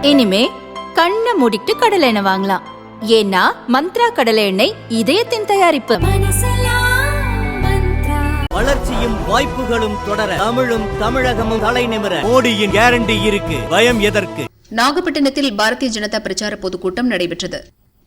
இனிமே கண்ணை மூடிட்டு கடலை எண்ணெய் வாங்கலாம். ஏன்னா மந்த்ரா கடலை எண்ணெய் இதயத்தின் தயாரிப்பு. வளர்ச்சியும் வாய்ப்புகளும் தொடர தமிழும் தமிழகமும் தலைநிமிர மோடியின் கேரண்டி இருக்கு. பயம் எதற்கு? நாகப்பட்டினத்தில் பாரதிய ஜனதா பிரச்சார பொதுக்கூட்டம் நடைபெற்றது.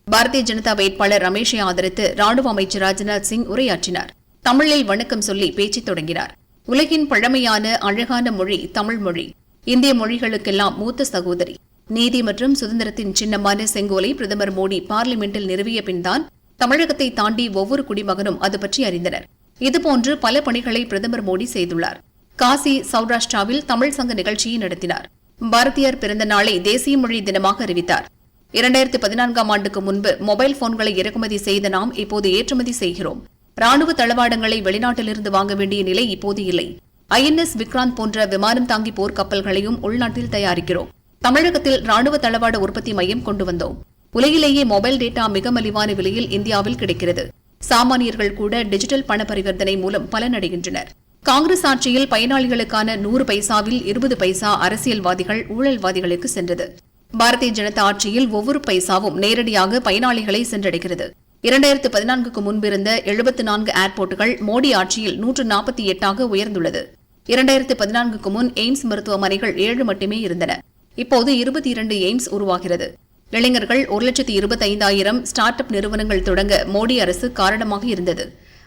பாரதிய ஜனதா வேட்பாளர் ரமேஷை ஆதரித்து ராணுவ அமைச்சர் ராஜ்நாத் சிங் உரையாற்றினார். தமிழில் வணக்கம் சொல்லி பேச்சு தொடங்கினார். உலகின் பழமையான அழகான மொழி தமிழ் மொழி. இந்திய மொழிகளுக்கெல்லாம் மூத்த சகோதரி. நீதி மற்றும் சுதந்திரத்தின் சின்னமான செங்கோலை பிரதமர் மோடி பார்லிமெண்டில் நிறுவிய பின்தான் தமிழகத்தை தாண்டி ஒவ்வொரு குடிமகனும் அது பற்றி அறிந்தனர். இதுபோன்று பல பணிகளை பிரதமர் மோடி செய்துள்ளார். காசி சௌராஷ்டிராவில் தமிழ் சங்க நிகழ்ச்சியை நடத்தினார். பாரதியார் பிறந்த நாளை தேசிய மொழி தினமாக அறிவித்தார். 2014ஆம் ஆண்டுக்கு முன்பு மொபைல் போன்களை இறக்குமதி செய்த நாம் இப்போது ஏற்றுமதி செய்கிறோம். ராணுவ தளவாடங்களை வெளிநாட்டிலிருந்து வாங்க வேண்டிய நிலை இப்போது இல்லை. INS விக்ராந்த் போன்ற விமானம் தாங்கி போர் கப்பல்களையும் உள்நாட்டில் தயாரிக்கிறோம். தமிழகத்தில் ராணுவ தளவாட உற்பத்தி மையம் கொண்டு வந்தோம். உலகிலேயே மொபைல் டேட்டா மிக மலிவான விலையில் இந்தியாவில் கிடைக்கிறது. சாமானியர்கள் கூட டிஜிட்டல் பண பரிவர்த்தனை மூலம் பலனடைகின்றனர். காங்கிரஸ் ஆட்சியில் பயனாளிகளுக்கான 100 பைசாவில் 20 பைசா அரசியல்வாதிகள் ஊழல்வாதிகளுக்கு சென்றது. பாரதிய ஜனதா ஆட்சியில் ஒவ்வொரு பைசாவும் நேரடியாக பயனாளிகளை சென்றடைகிறது. 2014க்கு முன்பிருந்த 74 ஏர்போர்ட்டுகள் மோடி ஆட்சியில் 148ஆக உயர்ந்துள்ளது. 2014க்கு முன் எய்ம்ஸ் மருத்துவமனைகள் 7 மட்டுமே இருந்தன. இப்போது 22 எய்ம்ஸ் உருவாகிறது. இளைஞர்கள் 1,25,000 ஸ்டார்ட் அப் நிறுவனங்கள் தொடங்க மோடி அரசு காரணமாக இருந்தது.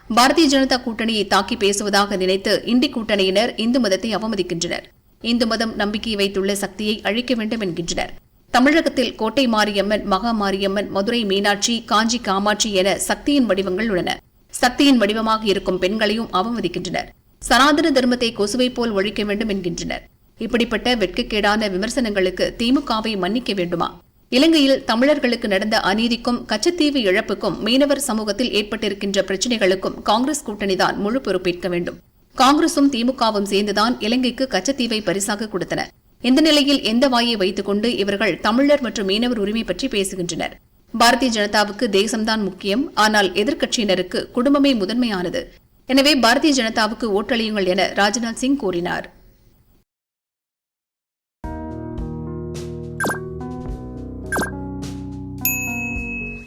பாரதிய ஜனதா கூட்டணியை தாக்கி பேசுவதாக நினைத்து இந்தி கூட்டணியினர் இந்து மதத்தை அவமதிக்கின்றனர். இந்து மதம் நம்பிக்கை வைத்துள்ள சக்தியை அழிக்க வேண்டும் என்கின்றனர். தமிழகத்தில் கோட்டை மாரியம்மன், மகா மாரியம்மன், மதுரை மீனாட்சி, காஞ்சி காமாட்சி என சக்தியின் வடிவங்கள் உள்ளன. சக்தியின் வடிவமாக இருக்கும் பெண்களையும் அவமதிக்கின்றனர். சனாதன தர்மத்தை கொசுவை போல் ஒழிக்க வேண்டும் என்கின்றனர். இப்படிப்பட்ட வெட்கக்கேடான விமர்சனங்களுக்கு திமுகவை மன்னிக்க வேண்டுமா? இலங்கையில் தமிழர்களுக்கு நடந்த அநீதிக்கும் கச்சத்தீவு இழப்புக்கும் மீனவர் சமூகத்தில் ஏற்பட்டிருக்கின்ற பிரச்சினைகளுக்கும் காங்கிரஸ் கூட்டணிதான் முழு பொறுப்பேற்க வேண்டும். காங்கிரசும் திமுகவும் சேர்ந்துதான் இலங்கைக்கு கச்சத்தீவை பரிசாக கொடுத்தன. இந்த நிலையில் எந்த வாயை வைத்துக் கொண்டு இவர்கள் தமிழர் மற்றும் மீனவர் உரிமை பற்றி பேசுகின்றனர்? பாரதிய ஜனதாவுக்கு தேசம்தான் முக்கியம். ஆனால் எதிர்க்கட்சியினருக்கு குடும்பமே முதன்மையானது. எனவே பாரதிய ஜனதாவுக்கு ஓட்டளியுங்கள் என ராஜ்நாத் சிங் கூறினார்.